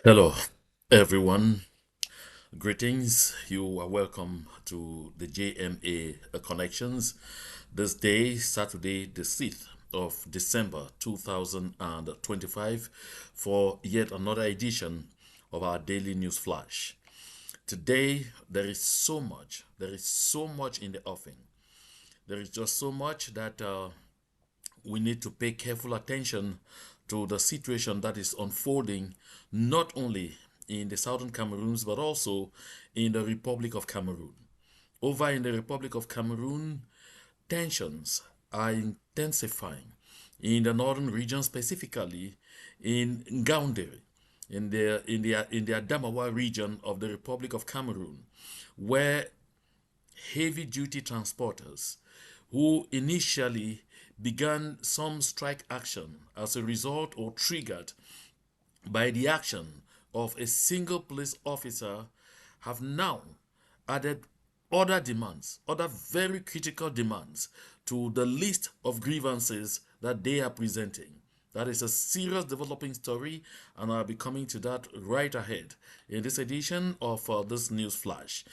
Hello, everyone. Greetings. You are welcome to the JMA Connections. This day, Saturday, the 6th of December 2025, for yet another edition of our daily news flash. Today, there is so much in the offing. There is just so much that we need to pay careful attention to the situation that is unfolding not only in the southern Cameroons but also in the Republic of Cameroon. Over in the Republic of Cameroon, tensions are intensifying in the northern region, specifically in Ngaoundere, in the Adamawa region of the Republic of Cameroon, where heavy duty transporters who initially began some strike action as a result or triggered by the action of a single police officer have now added other very critical demands to the list of grievances that they are presenting. That is a serious developing story, and I'll be coming to that right ahead in this edition of this news flash.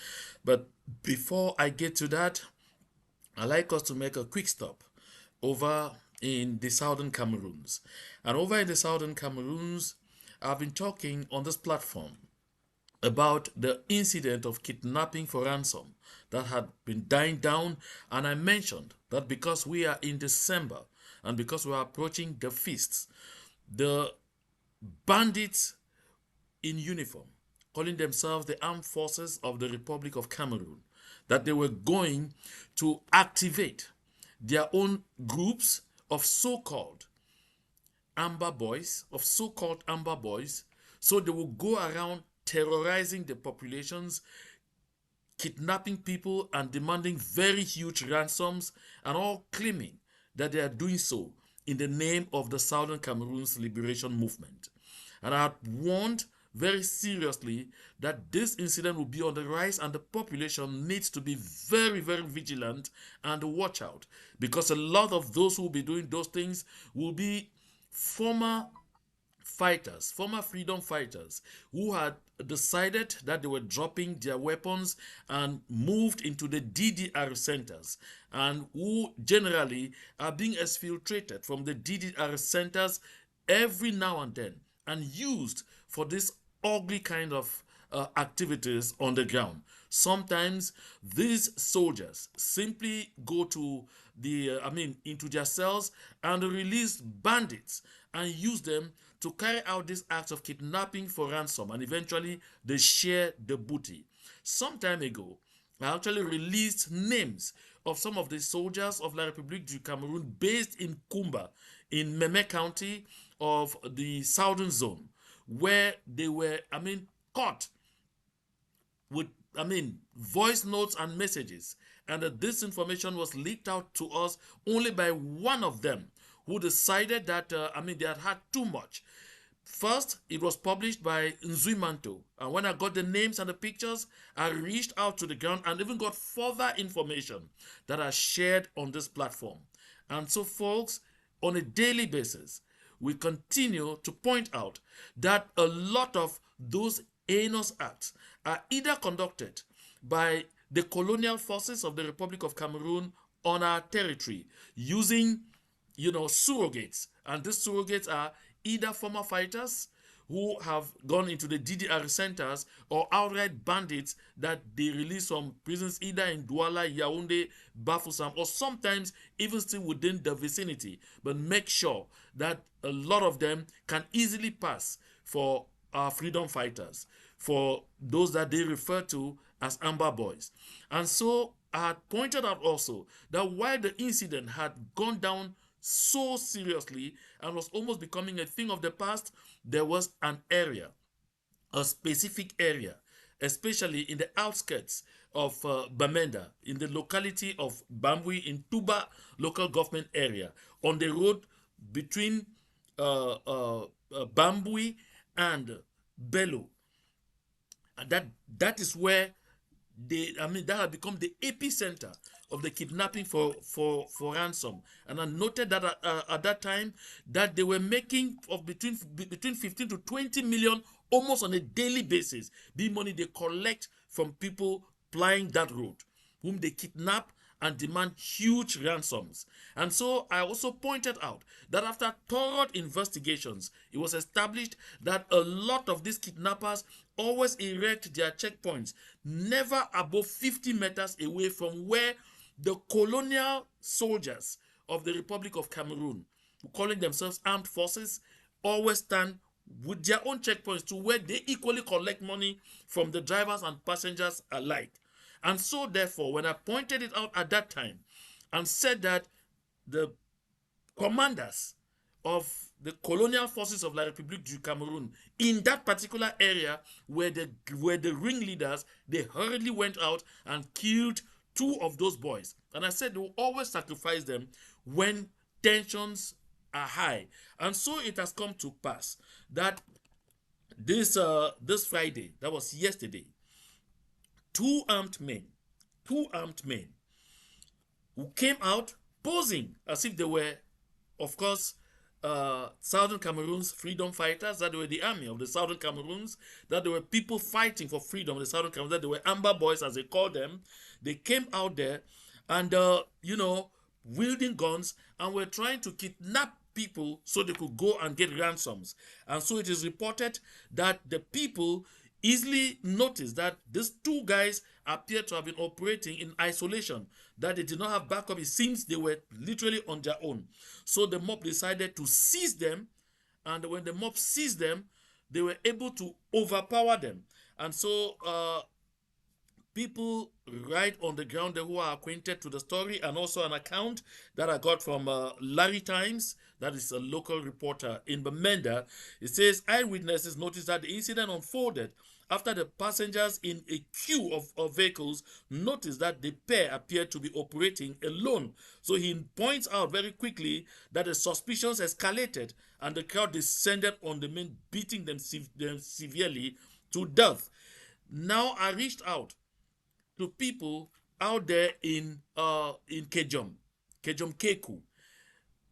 But before I get to that, I'd like us to make a quick stop over in the southern Cameroons. And over in the southern Cameroons, I've been talking on this platform about the incident of kidnapping for ransom that had been dying down. And I mentioned that because we are in December and because we are approaching the feasts, the bandits in uniform, calling themselves the Armed Forces of the Republic of Cameroon, that they were going to activate their own groups of so-called Amber Boys, so they will go around terrorizing the populations, kidnapping people and demanding very huge ransoms, and all claiming that they are doing so in the name of the Southern Cameroon's liberation movement. And I had warned very seriously that this incident will be on the rise and the population needs to be very, very vigilant and watch out, because a lot of those who will be doing those things will be former fighters, former freedom fighters, who had decided that they were dropping their weapons and moved into the DDR centers, and who generally are being exfiltrated from the DDR centers every now and then and used for this ugly kind of activities on the ground. Sometimes these soldiers simply go to into their cells and release bandits and use them to carry out these acts of kidnapping for ransom, and eventually they share the booty. Some time ago, I actually released names of some of the soldiers of La République du Cameroun based in Kumba, in Meme County of the southern zone, where they were, caught with, voice notes and messages. And that this information was leaked out to us only by one of them who decided that, they had had too much. First, it was published by Nzuimanto. And when I got the names and the pictures, I reached out to the ground and even got further information that I shared on this platform. And so, folks, on a daily basis, we continue to point out that a lot of those heinous acts are either conducted by the colonial forces of the Republic of Cameroon on our territory using, surrogates. And these surrogates are either former fighters who have gone into the DDR centers or outright bandits that they release from prisons either in Douala, Yaoundé, Bafoussam, or sometimes even still within the vicinity. But make sure that a lot of them can easily pass for our freedom fighters, for those that they refer to as Amber Boys. And so I had pointed out also that while the incident had gone down so seriously and was almost becoming a thing of the past, there was an area, a specific area, especially in the outskirts of Bamenda, in the locality of Bambui in Tuba local government area, on the road between Bambui and Bello. And that is where that had become the epicenter of the kidnapping for ransom. And I noted that at that time that they were making of between 15 to 20 million almost on a daily basis, the money they collect from people plying that road, whom they kidnap and demand huge ransoms. And so I also pointed out that after thorough investigations, it was established that a lot of these kidnappers always erect their checkpoints never above 50 meters away from where the colonial soldiers of the Republic of Cameroon, who calling themselves armed forces, always stand with their own checkpoints to where they equally collect money from the drivers and passengers alike. And so, therefore, when I pointed it out at that time and said that the commanders of the colonial forces of La République du Cameroun in that particular area were the ringleaders, they hurriedly went out and killed two of those boys. And I said they will always sacrifice them when tensions are high. And so it has come to pass that this Friday, that was yesterday, two armed men who came out posing as if they were, of course, Southern Cameroon's freedom fighters, that they were the army of the Southern Cameroons, that they were people fighting for freedom of the Southern Cameroons, that they were Amber Boys, as they call them. They came out there and, wielding guns and were trying to kidnap people so they could go and get ransoms. And so it is reported that the people easily noticed that these two guys appear to have been operating in isolation, that they did not have backup. It seems they were literally on their own. So the mob decided to seize them, and when the mob seized them, they were able to overpower them. And so people right on the ground there who are acquainted to the story, and also an account that I got from Larry Times, that is a local reporter in Bamenda. It says eyewitnesses noticed that the incident unfolded after the passengers in a queue of vehicles noticed that the pair appeared to be operating alone. So he points out very quickly that the suspicions escalated and the crowd descended on the men, beating them severely to death. Now I reached out to people out there in Kejom Keku,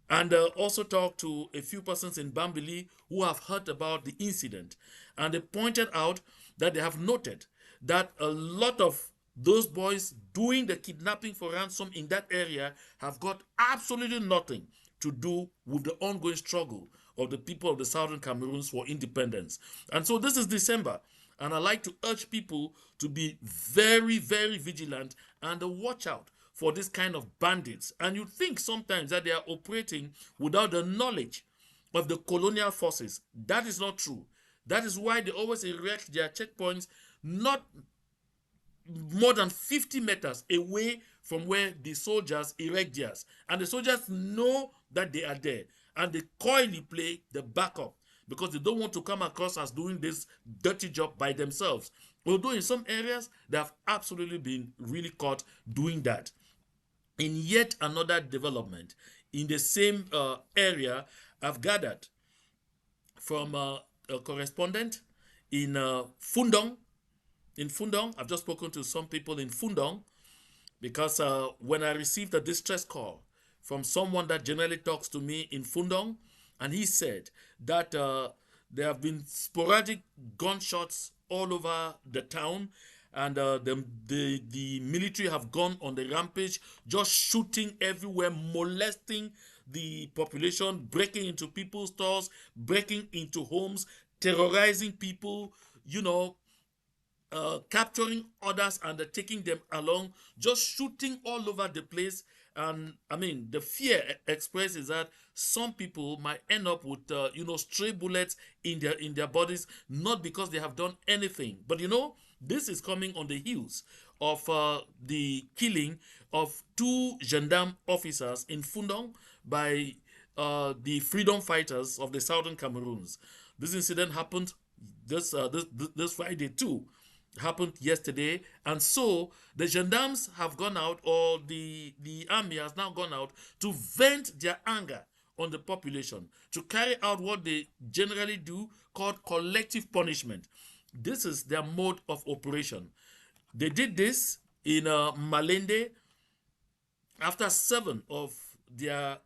and also talked to a few persons in Bambili who have heard about the incident. And they pointed out that they have noted that a lot of those boys doing the kidnapping for ransom in that area have got absolutely nothing to do with the ongoing struggle of the people of the Southern Cameroons for independence. And so this is December, and I like to urge people to be very, very vigilant and watch out for this kind of bandits. And you think sometimes that they are operating without the knowledge of the colonial forces. That is not true. That is why they always erect their checkpoints not more than 50 meters away from where the soldiers erect theirs. And the soldiers know that they are there, and they coyly play the backup because they don't want to come across as doing this dirty job by themselves. Although in some areas, they have absolutely been really caught doing that. In yet another development in the same area, I've gathered from a correspondent in Fundong. In Fundong, I've just spoken to some people in Fundong because when I received a distress call from someone that generally talks to me in Fundong, and he said that there have been sporadic gunshots all over the town, and the military have gone on the rampage, just shooting everywhere, molesting the population, breaking into people's stores, breaking into homes, terrorizing people, capturing others and taking them along, just shooting all over the place. And I mean, the fear expressed is that some people might end up with stray bullets in their bodies, not because they have done anything, but this is coming on the heels of the killing of two gendarme officers in Fundong by the freedom fighters of the Southern Cameroons. This incident happened this Friday too. Happened yesterday, and so the gendarmes have gone out, or the army has now gone out to vent their anger on the population, to carry out what they generally do called collective punishment. This is their mode of operation. They did this in Malende After 7 of their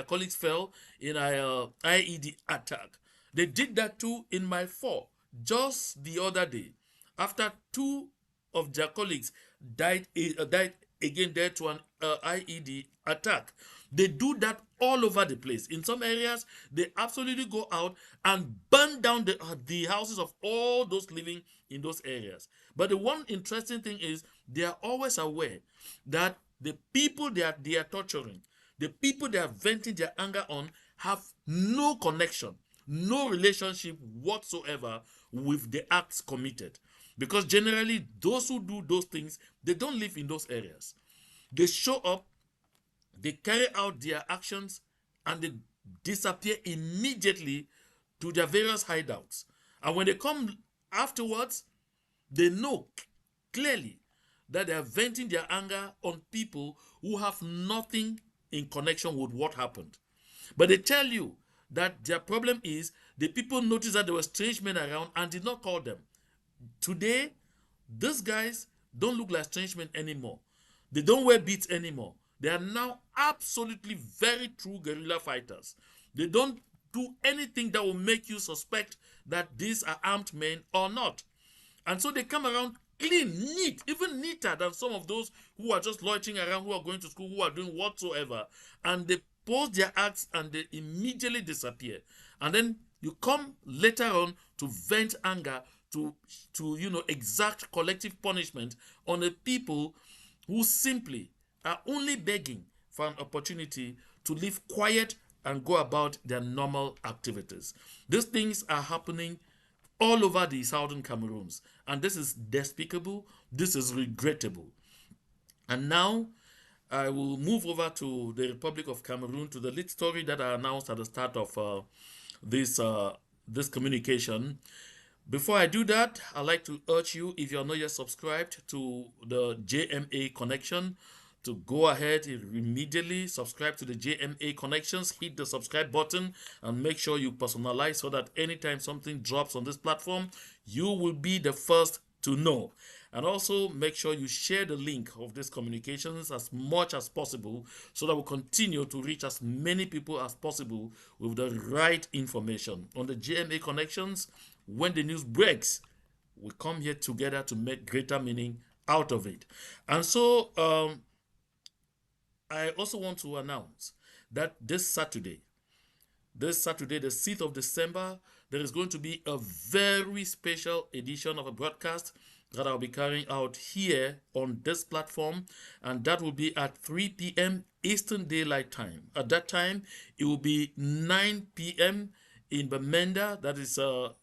colleagues fell in a IED attack. They did that too in my 4 just the other day. After 2 of their colleagues died again there to an IED attack. They do that all over the place. In some areas, they absolutely go out and burn down the houses of all those living in those areas. But the one interesting thing is they are always aware that the people they are torturing, the people they are venting their anger on, have no connection, no relationship whatsoever with the acts committed. Because generally, those who do those things, they don't live in those areas. They show up, they carry out their actions, and they disappear immediately to their various hideouts. And when they come afterwards, they know clearly that they are venting their anger on people who have nothing in connection with what happened. But they tell you that their problem is the people noticed that there were strange men around and did not call them. Today, these guys don't look like strange men anymore. They don't wear beats anymore. They are now absolutely very true guerrilla fighters. They don't do anything that will make you suspect that these are armed men or not. And so they come around clean, neat, even neater than some of those who are just loitering around, who are going to school, who are doing whatsoever. And they post their acts and they immediately disappear. And then you come later on to vent anger, to exact collective punishment on the people who simply are only begging for an opportunity to live quiet and go about their normal activities. These things are happening all over the southern Cameroons, and this is despicable, this is regrettable. And now I will move over to the Republic of Cameroon, to the lead story that I announced at the start of this communication. Before I do that, I'd like to urge you, if you're not yet subscribed to the JMA Connection, to go ahead immediately, subscribe to the JMA Connections, hit the subscribe button, and make sure you personalize so that anytime something drops on this platform, you will be the first to know. And also make sure you share the link of these communications as much as possible so that we continue to reach as many people as possible with the right information. On the JMA Connections, when the news breaks, we come here together to make greater meaning out of it. And so I also want to announce that this Saturday, the 6th of December, there is going to be a very special edition of a broadcast that I'll be carrying out here on this platform, and that will be at 3 p.m. Eastern Daylight Time. At that time, it will be 9 p.m. in Bamenda, that is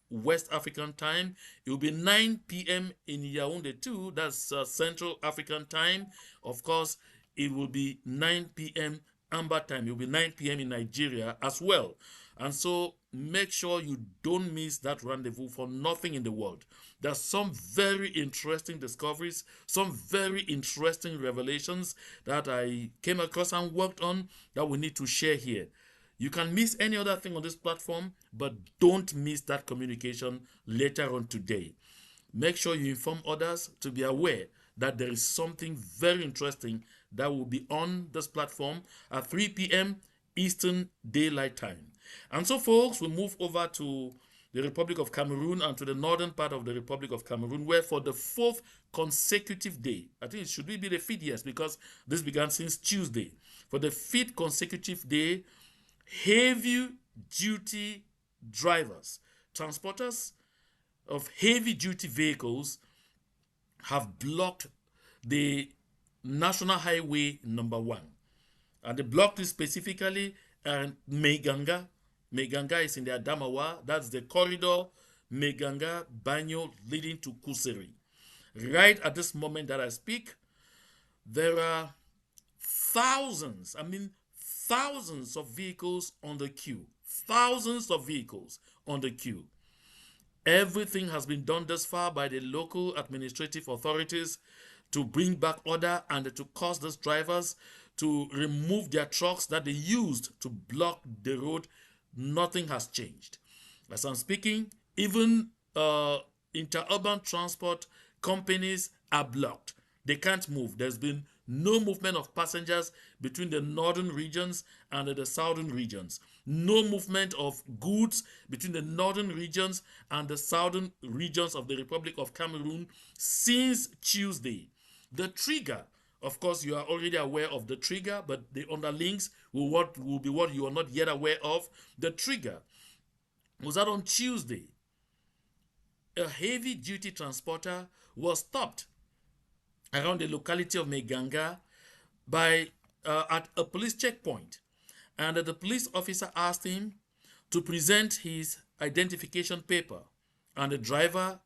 West African time. It will be 9 p.m. in Yaoundé too, that's Central African time. Of course, it will be 9 p.m. Amber time. It will be 9 p.m. in Nigeria as well. And so make sure you don't miss that rendezvous for nothing in the world. There's some very interesting discoveries, some very interesting revelations that I came across and worked on that we need to share here. You can miss any other thing on this platform, but don't miss that communication later on today. Make sure you inform others to be aware that there is something very interesting that will be on this platform at 3 p.m. Eastern Daylight Time. And so, folks, we move over to the Republic of Cameroon and to the northern part of the Republic of Cameroon, where for the 4th consecutive day, I think it should be the 5th, yes, because this began since Tuesday. For the 5th consecutive day, heavy duty drivers, transporters of heavy duty vehicles have blocked the National Highway number 1. And they blocked it specifically and Meganga. Meganga is in the Adamawa. That's the corridor Meganga Banyo leading to Kuseri. Right at this moment that I speak, there are thousands of vehicles on the queue. Thousands of vehicles on the queue. Everything has been done thus far by the local administrative authorities to bring back order and to cause these drivers to remove their trucks that they used to block the road. Nothing has changed. As I'm speaking, even interurban transport companies are blocked. They can't move. There's been No movement of passengers between the northern regions and the southern regions. No movement of goods between the northern regions and the southern regions of the Republic of Cameroon since Tuesday. The trigger, of course, you are already aware of the trigger, but the underlinks will be what you are not yet aware of. The trigger was that on Tuesday, a heavy duty transporter was stopped around the locality of Meganga at a police checkpoint, and the police officer asked him to present his identification paper, and the driver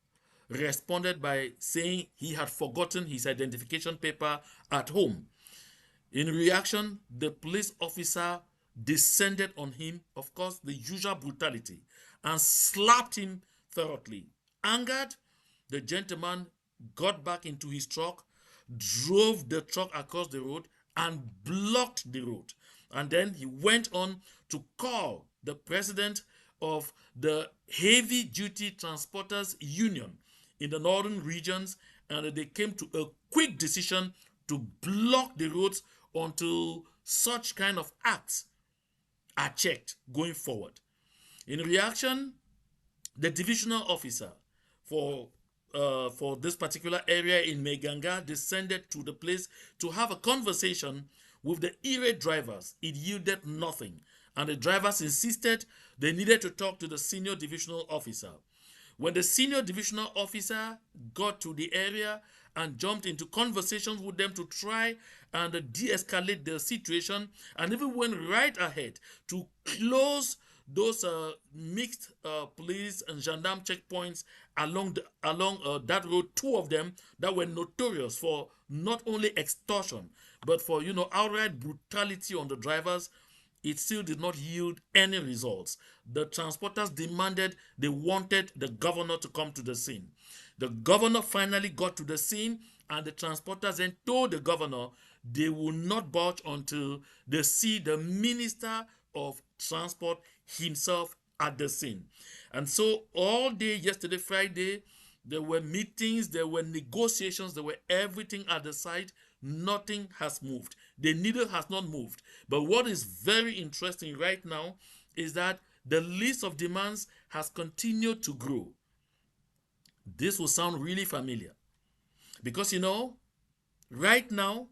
responded by saying he had forgotten his identification paper at home. In reaction, the police officer descended on him, of course, the usual brutality, and slapped him thoroughly. Angered, the gentleman got back into his truck, drove the truck across the road, and blocked the road. And then he went on to call the president of the Heavy Duty Transporters Union in the northern regions, and they came to a quick decision to block the roads until such kind of acts are checked going forward. In reaction, the divisional officer for this particular area in Meganga descended to the place to have a conversation with the irate drivers. It yielded nothing, and the drivers insisted they needed to talk to the senior divisional officer. When the senior divisional officer got to the area and jumped into conversations with them to try and de-escalate the situation, and even went right ahead to close those mixed police and gendarme checkpoints along that road, two of them that were notorious for not only extortion but for outright brutality on the drivers. It still did not yield any results. The transporters they wanted the governor to come to the scene. The governor finally got to the scene, and the transporters then told the governor they will not budge until they see the Minister of Transport himself at the scene. And so all day yesterday, Friday, there were meetings, there were negotiations, there were everything at the site. Nothing has moved. The needle has not moved. But what is very interesting right now is that the list of demands has continued to grow. This will sound really familiar because right now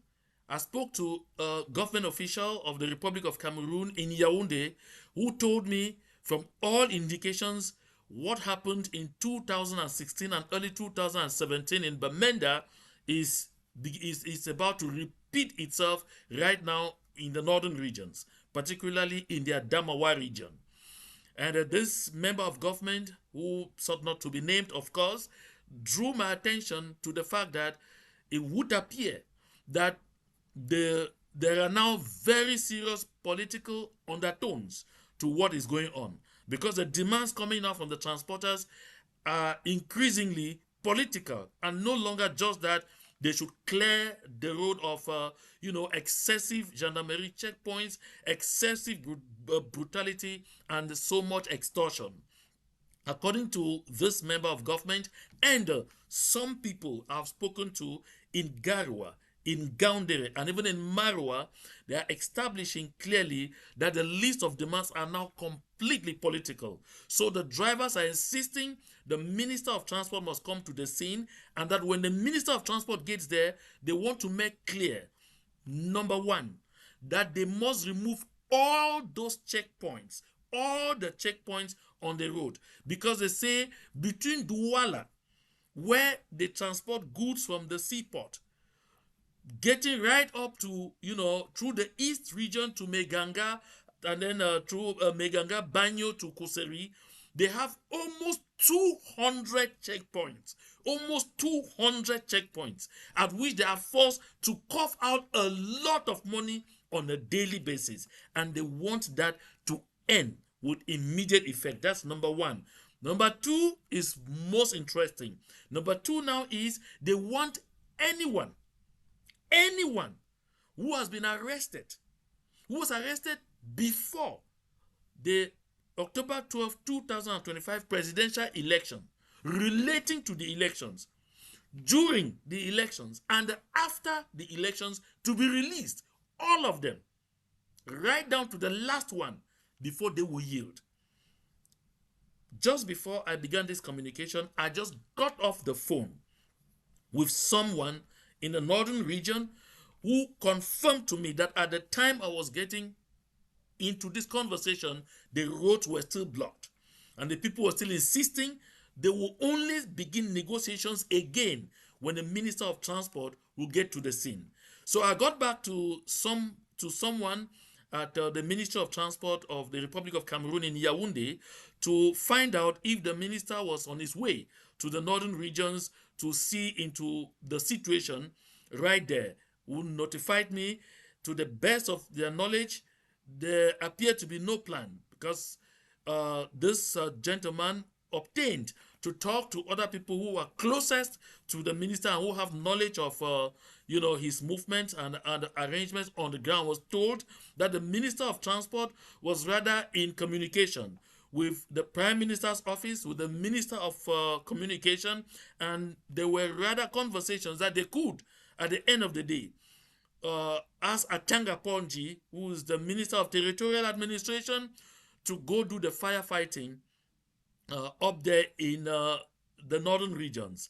I spoke to a government official of the Republic of Cameroon in Yaoundé who told me from all indications what happened in 2016 and early 2017 in Bamenda is about to repeat itself right now in the northern regions, particularly in the Adamawa region. And this member of government, who sought not to be named, of course, drew my attention to the fact that it would appear that there are now very serious political undertones to what is going on, because the demands coming out from the transporters are increasingly political and no longer just that they should clear the road of excessive gendarmerie checkpoints, excessive brutality, and so much extortion. According to this member of government and some people I've spoken to in Garua, in Gaundere, and even in Marwa, they are establishing clearly that the list of demands are now completely political. So the drivers are insisting the Minister of Transport must come to the scene, and that when the Minister of Transport gets there, they want to make clear, number one, that they must remove all those checkpoints, all the checkpoints on the road, because they say between Douala, where they transport goods from the seaport, getting right up to, through the east region to Meganga, and then through Meganga, Banyo to Koseri, they have almost 200 checkpoints. Almost 200 checkpoints at which they are forced to cough out a lot of money on a daily basis. And they want that to end with immediate effect. That's number one. Number two is most interesting. Number two now is they want anyone who has been arrested, who was arrested before the October 12, 2025 presidential election, relating to the elections, during the elections and after the elections to be released. All of them, right down to the last one, before they will yield. Just before I began this communication, I just got off the phone with someone in the northern region who confirmed to me that at the time I was getting into this conversation, the roads were still blocked. And the people were still insisting they will only begin negotiations again when the Minister of Transport will get to the scene. So I got back to someone at the Ministry of Transport of the Republic of Cameroon in Yaoundé to find out if the minister was on his way to the northern regions to see into the situation right there. Who notified me, to the best of their knowledge, there appeared to be no plan because this gentleman obtained to talk to other people who were closest to the minister and who have knowledge of his movements and arrangements on the ground. Was told that the Minister of Transport was rather in communication with the Prime Minister's office, with the Minister of Communication, and there were rather conversations that they could, at the end of the day, ask Atanga Ponji, who is the Minister of Territorial Administration, to go do the firefighting up there in the northern regions.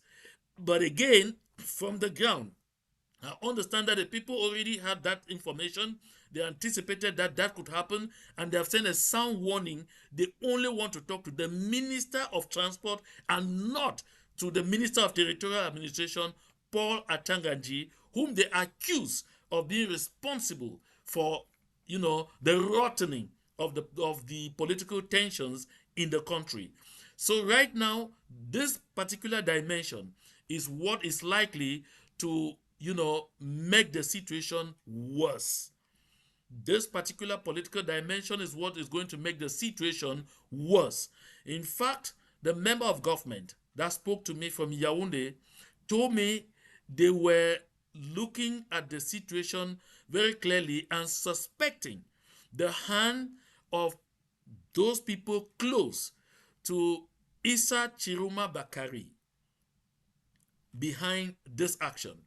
But again, from the ground, I understand that the people already had that information. They anticipated that that could happen, and they have sent a sound warning. They only want to talk to the Minister of Transport and not to the Minister of Territorial Administration, Paul Atanganji, whom they accuse of being responsible for, the rottening of the political tensions in the country. So right now, this particular dimension is what is likely to, make the situation worse. This particular political dimension is what is going to make the situation worse. In fact, the member of government that spoke to me from Yaoundé told me they were looking at the situation very clearly and suspecting the hand of those people close to Issa Chiruma Bakari behind this action.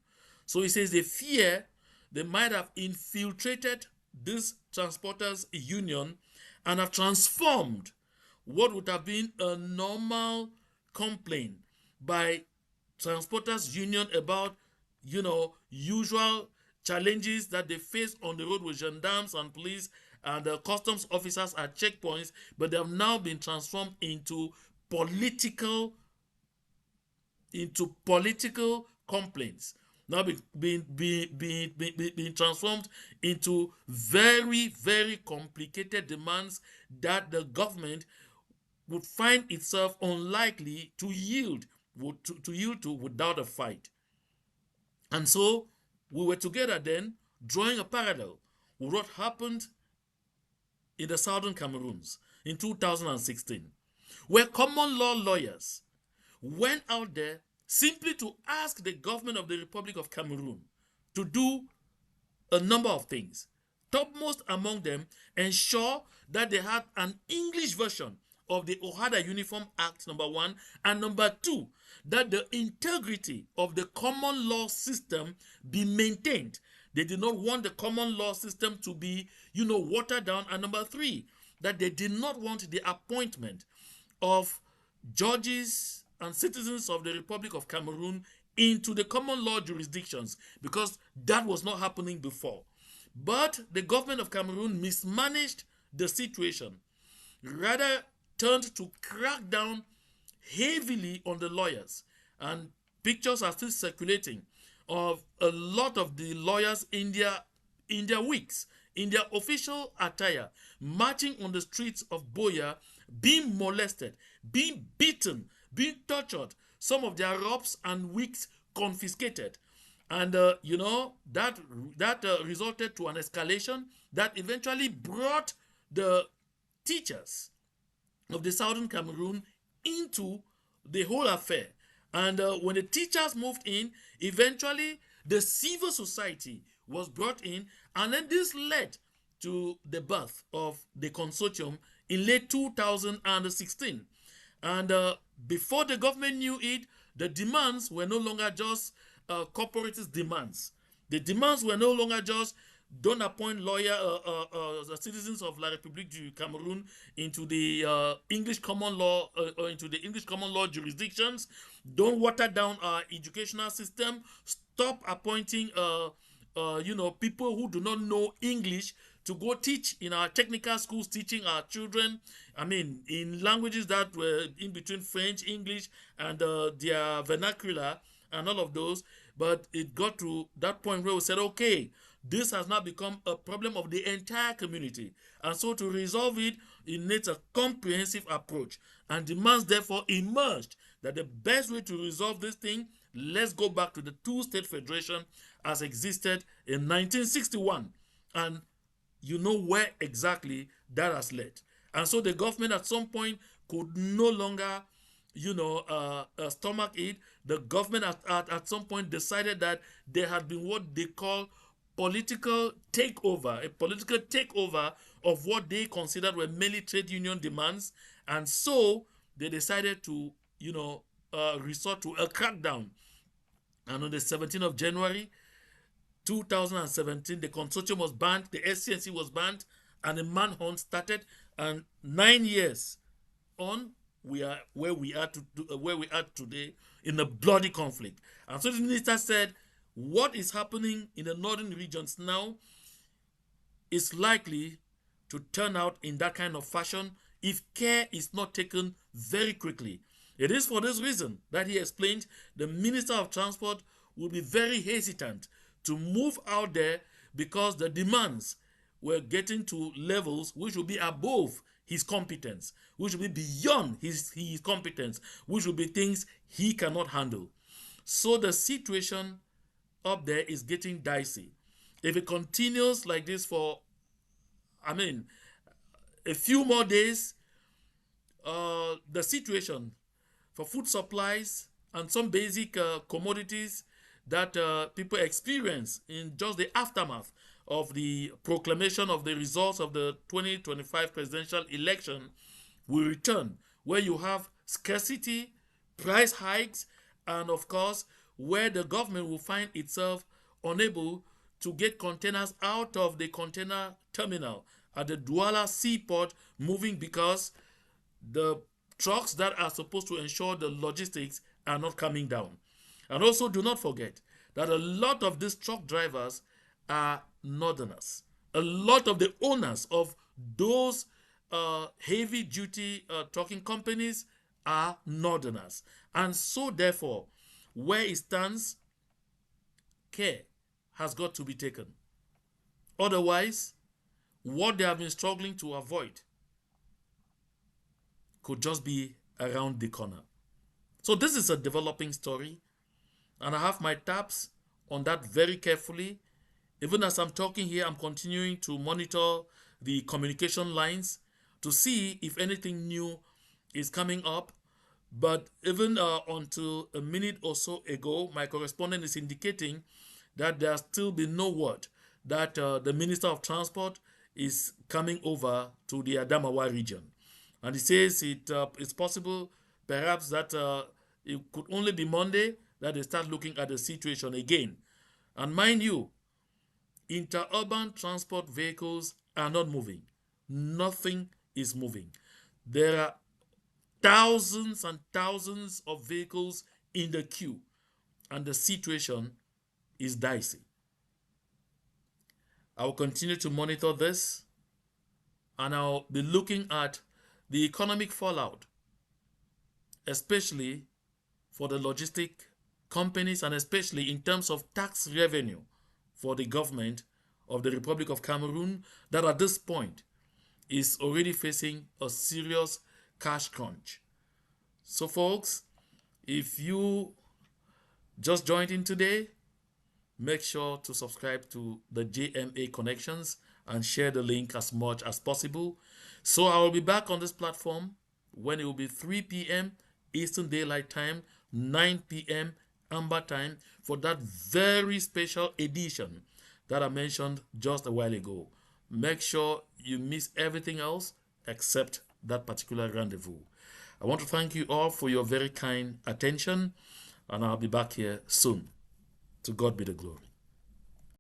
So he says they fear they might have infiltrated this transporters union and have transformed what would have been a normal complaint by transporters union about usual challenges that they face on the road with gendarmes and police and customs officers at checkpoints, but they have now been transformed into political complaints. Now being transformed into very, very complicated demands that the government would find itself unlikely to yield to without a fight. And so we were together then, drawing a parallel with what happened in the southern Cameroons in 2016, where common law lawyers went out there simply to ask the government of the Republic of Cameroon to do a number of things. Topmost among them, ensure that they had an English version of the Ohada Uniform Act, number one, and number two, that the integrity of the common law system be maintained. They did not want the common law system to be, watered down. And number three, that they did not want the appointment of judges and citizens of the Republic of Cameroon into the common law jurisdictions, because that was not happening before. But the government of Cameroon mismanaged the situation, rather turned to crack down heavily on the lawyers. And pictures are still circulating of a lot of the lawyers in their wigs, in their official attire, marching on the streets of Boya, being molested, being beaten, being tortured, some of their robes and wigs confiscated. And, that resulted to an escalation that eventually brought the teachers of the southern Cameroon into the whole affair. And when the teachers moved in, eventually the civil society was brought in, and then this led to the birth of the consortium in late 2016. And before the government knew it, the demands were no longer just corporatist demands. The demands were no longer just don't appoint citizens of La République du Cameroon into the English common law or into the English common law jurisdictions. Don't water down our educational system. Stop appointing people who do not know English to go teach in our technical schools, teaching our children, I mean, in languages that were in between French, English, and their vernacular, and all of those. But it got to that point where we said, okay, this has now become a problem of the entire community. And so to resolve it, it needs a comprehensive approach. And demands therefore emerged that the best way to resolve this thing, let's go back to the two-state federation as existed in 1961. And you know where exactly that has led. And so the government at some point could no longer, stomach it. The government at some point decided that there had been what they call a political takeover of what they considered were mainly trade union demands. And so they decided to, resort to a crackdown. And on the 17th of January, 2017, the consortium was banned, the SCNC was banned, and the manhunt started. And 9 years on, we are where we are today in a bloody conflict. And so the minister said, what is happening in the northern regions now is likely to turn out in that kind of fashion if care is not taken very quickly. It is for this reason that he explained the Minister of Transport will be very hesitant to move out there because the demands were getting to levels which will be above his competence, which will be beyond his competence, which will be things he cannot handle. So the situation up there is getting dicey. If it continues like this for, a few more days, the situation for food supplies and some basic commodities that people experience in just the aftermath of the proclamation of the results of the 2025 presidential election will return, where you have scarcity, price hikes, and of course, where the government will find itself unable to get containers out of the container terminal at the Douala seaport moving because the trucks that are supposed to ensure the logistics are not coming down. And also, do not forget that a lot of these truck drivers are northerners. A lot of the owners of those heavy duty trucking companies are northerners. And so, therefore, where it stands, care has got to be taken. Otherwise, what they have been struggling to avoid could just be around the corner. So this is a developing story, and I have my tabs on that very carefully. Even as I'm talking here, I'm continuing to monitor the communication lines to see if anything new is coming up. But even until a minute or so ago, my correspondent is indicating that there has still been no word that the Minister of Transport is coming over to the Adamawa region. And he says it's possible perhaps that it could only be Monday that they start looking at the situation again. And mind you, interurban transport vehicles are not moving. Nothing is moving. There are thousands and thousands of vehicles in the queue, and the situation is dicey. I will continue to monitor this, and I'll be looking at the economic fallout, especially for the logistic companies and especially in terms of tax revenue for the government of the Republic of Cameroon that at this point is already facing a serious cash crunch. So folks, if you just joined in today, make sure to subscribe to the JMA Connections and share the link as much as possible. So I will be back on this platform when it will be 3 p.m. Eastern Daylight Time, 9 p.m. Amber Time for that very special edition that I mentioned just a while ago. Make sure you miss everything else except that particular rendezvous. I want to thank you all for your very kind attention, and I'll be back here soon. To God be the glory.